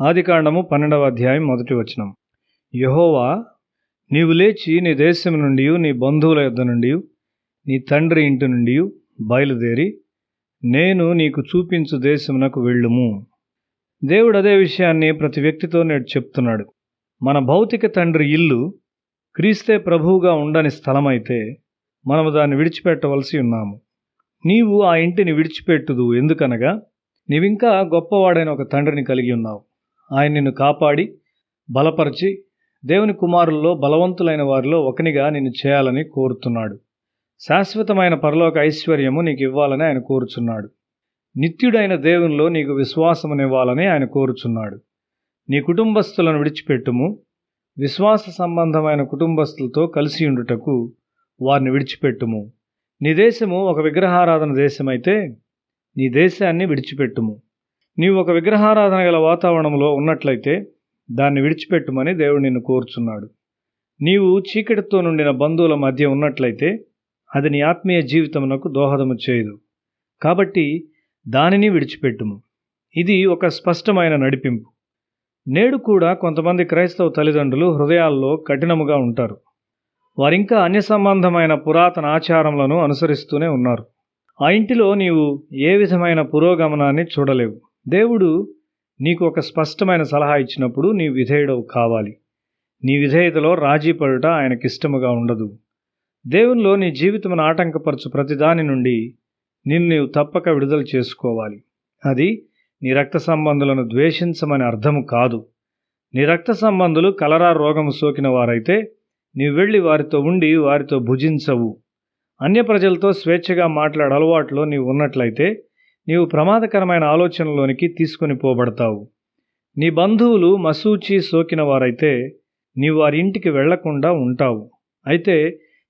ఆదికాండము 12వ అధ్యాయం 1వ వచనం. యెహోవా, నీవు లేచి నీ దేశము నుండి, నీ బంధువుల యొద్ద నుండి, నీ తండ్రి ఇంటి నుండి బయలుదేరి నేను నీకు చూపించు దేశమునకు వెళ్ళుము. దేవుడు అదే విషయాన్ని ప్రతి వ్యక్తితో నేడు చెప్తున్నాడు. మన భౌతిక తండ్రి ఇల్లు క్రీస్తే ప్రభువుగా ఉండని స్థలమైతే మనము దాన్ని విడిచిపెట్టవలసి ఉన్నాము. నీవు ఆ ఇంటిని విడిచిపెట్టుదు, ఎందుకనగా నీవింకా గొప్పవాడైన ఒక తండ్రిని కలిగి ఉన్నావు. ఆయన నిన్ను కాపాడి బలపరిచి దేవుని కుమారుల్లో బలవంతులైన వారిలో ఒకనిగా నిన్ను చేయాలని కోరుతున్నాడు. శాశ్వతమైన పరలోక ఐశ్వర్యము నీకు ఇవ్వాలని ఆయన కోరుచున్నాడు. నిత్యుడైన దేవునిలో నీకు విశ్వాసమునివ్వాలని ఆయన కోరుచున్నాడు. నీ కుటుంబస్తులను విడిచిపెట్టుము. విశ్వాస సంబంధమైన కుటుంబస్తులతో కలిసి ఉండుటకు వారిని విడిచిపెట్టుము. నీ దేశము ఒక విగ్రహారాధన దేశమైతే నీ దేశాన్ని విడిచిపెట్టుము. నీవు ఒక విగ్రహారాధన గల వాతావరణంలో ఉన్నట్లయితే దాన్ని విడిచిపెట్టుమని దేవుడు నిన్ను కోరుచున్నాడు. నీవు చీకటితో నుండిన బంధువుల మధ్య ఉన్నట్లయితే అది నీ ఆత్మీయ జీవితమునకు దోహదము చేయదు. కాబట్టి దానిని విడిచిపెట్టుము. ఇది ఒక స్పష్టమైన నడిపింపు. నేడు కూడా కొంతమంది క్రైస్తవ తల్లిదండ్రులు హృదయాల్లో కఠినముగా ఉంటారు. వారింకా అన్య సంబంధమైన పురాతన ఆచారములను అనుసరిస్తూనే ఉన్నారు. ఆ ఇంటిలో నీవు ఏ విధమైన పురోగమనాన్ని చూడలేవు. దేవుడు నీకు ఒక స్పష్టమైన సలహా ఇచ్చినప్పుడు నీ విధేయుడవు కావాలి. నీ విధేయతలో రాజీ పడుట ఆయనకిష్టముగా ఉండదు. దేవునిలో నీ జీవితమును ఆటంకపరచు ప్రతిదాని నుండి నిన్ను నీవు తప్పక విడుదల చేసుకోవాలి. అది నీ రక్త సంబంధులను ద్వేషించమని అర్థము కాదు. నీ రక్త సంబంధులు కలరా రోగము సోకిన వారైతే నీవు వెళ్ళి వారితో ఉండి వారితో భుజించవు. అన్య ప్రజలతో స్వేచ్ఛగా మాట్లాడే అలవాట్లో నీవు ఉన్నట్లయితే నీవు ప్రమాదకరమైన ఆలోచనలోనికి తీసుకొని పోబడతావు. నీ బంధువులు మసూచి సోకిన వారైతే నీవు వారి ఇంటికి వెళ్లకుండా ఉంటావు. అయితే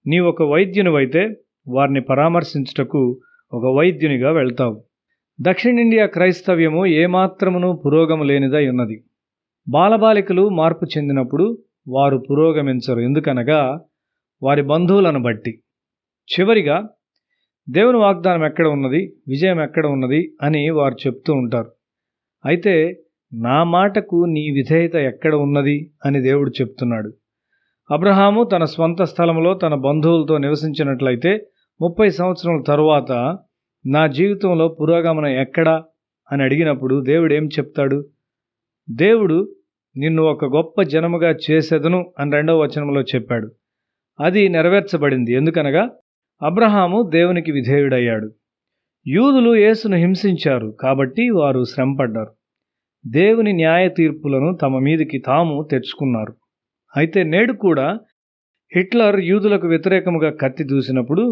నీవు ఒక వైద్యునివైతే వారిని పరామర్శించుటకు ఒక వైద్యునిగా వెళ్తావు. దక్షిణిండియా క్రైస్తవ్యము ఏమాత్రమును పురోగము లేనిదై ఉన్నది. బాలబాలికలు మార్పు చెందినప్పుడు వారు పురోగమించరు, ఎందుకనగా వారి బంధువులను బట్టి. చివరిగా దేవుని వాగ్దానం ఎక్కడ ఉన్నది, విజయం ఎక్కడ ఉన్నది అని వారు చెప్తూ ఉంటారు. అయితే నా మాటకు నీ విధేయత ఎక్కడ ఉన్నది అని దేవుడు చెప్తున్నాడు. అబ్రహాము తన స్వంత స్థలంలో తన బంధువులతో నివసించినట్లయితే 30 సంవత్సరాల తరువాత నా జీవితంలో పురోగమనం ఎక్కడా అని అడిగినప్పుడు దేవుడు ఏం చెప్తాడు? దేవుడు నిన్ను ఒక గొప్ప జనముగా చేసేదను అని 2వ వచనంలో చెప్పాడు. అది నెరవేర్చబడింది. ఎందుకనగా అబ్రహాము దేవునికి విధేయుడయ్యాడు. యూదులు యేసును హింసించారు కాబట్టి వారు శ్రమపడ్డారు. దేవుని న్యాయ తీర్పులను తమ మీదికి తాము తెచ్చుకున్నారు. అయితే నేడు కూడా హిట్లర్ యూదులకు వ్యతిరేకముగా కత్తి దూసినప్పుడు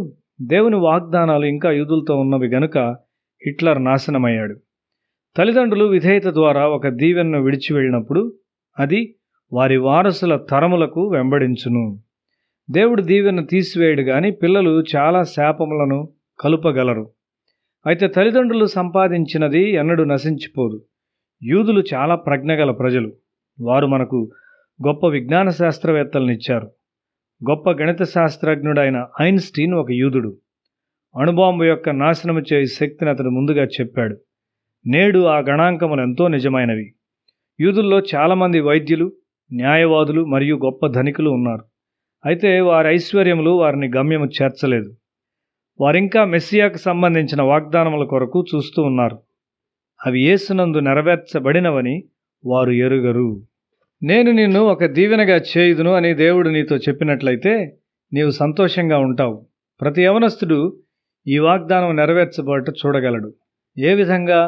దేవుని వాగ్దానాలు ఇంకా యూదులతో ఉన్నవి గనుక హిట్లర్ నాశనమయ్యాడు. తల్లిదండ్రులు విధేయత ద్వారా ఒక దీవెనను విడిచి వెళ్ళినప్పుడు అది వారి వారసుల తరములకు వెంబడించును. దేవుడు దీవెనను తీసివేయడు గాని పిల్లలు చాలా శాపములను కలుపగలరు. అయితే తల్లిదండ్రులు సంపాదించినది ఎన్నడూ నశించిపోదు. యూదులు చాలా ప్రజ్ఞగల ప్రజలు. వారు మనకు గొప్ప విజ్ఞాన శాస్త్రవేత్తలనిచ్చారు. గొప్ప గణిత శాస్త్రజ్ఞుడైన ఐన్స్టీన్ ఒక యూదుడు. అణుబాంబు యొక్క నాశనము చేయ శక్తిని అతడు ముందుగా చెప్పాడు. నేడు ఆ గణాంకములు ఎంతో నిజమైనవి. యూదుల్లో చాలామంది వైద్యులు, న్యాయవాదులు మరియు గొప్ప ధనికులు ఉన్నారు. అయితే వారి ఐశ్వర్యములు వారిని గమ్యము చేర్చలేదు. వారింకా మెస్సియాకు సంబంధించిన వాగ్దానముల కొరకు చూస్తూ ఉన్నారు. అవి యేసునందు నెరవేర్చబడినవని వారు ఎరుగరు. నేను నిన్ను ఒక దీవెనగా చేయుదును అని దేవుడు నీతో చెప్పినట్లయితే నీవు సంతోషంగా ఉంటావు. ప్రతి యవనస్తుడు ఈ వాగ్దానం నెరవేర్చబడట చూడగలడు. ఏ విధంగా?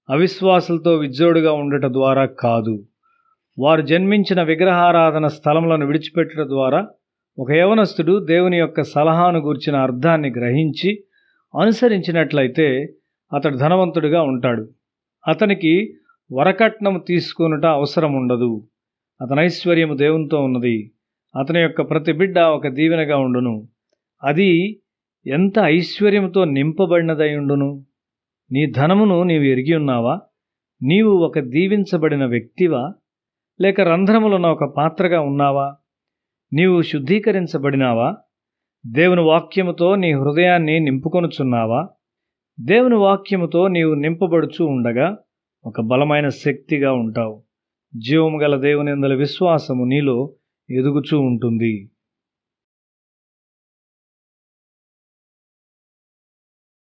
అవిశ్వాసులతో విజ్జోడుగా ఉండట ద్వారా కాదు. వారు జన్మించిన విగ్రహారాధన స్థలములను విడిచిపెట్టుట ద్వారా ఒక యవనస్తుడు దేవుని యొక్క సలహాను గూర్చిన అర్థాన్ని గ్రహించి అనుసరించినట్లయితే అతడు ధనవంతుడిగా ఉంటాడు. అతనికి వరకట్నం తీసుకొనుట అవసరం ఉండదు. అతని ఐశ్వర్యము దేవునితో ఉన్నది. అతని యొక్క ప్రతి బిడ్డ ఒక దీవెనగా ఉండును. అది ఎంత ఐశ్వర్యముతో నింపబడినదై ఉండును. నీ ధనమును నీవు ఎరిగి ఉన్నావా? నీవు ఒక దీవించబడిన వ్యక్తివా, లేక రంధ్రములున్న ఒక పాత్రగా ఉన్నావా? నీవు శుద్ధీకరించబడినావా? దేవుని వాక్యముతో నీ హృదయాన్ని నింపుకొనుచున్నావా? దేవుని వాక్యముతో నీవు నింపబడుచు ఉండగా ఒక బలమైన శక్తిగా ఉంటావు. జీవము గల దేవుని యందలి విశ్వాసము నీలో ఎదుగుచూ ఉంటుంది.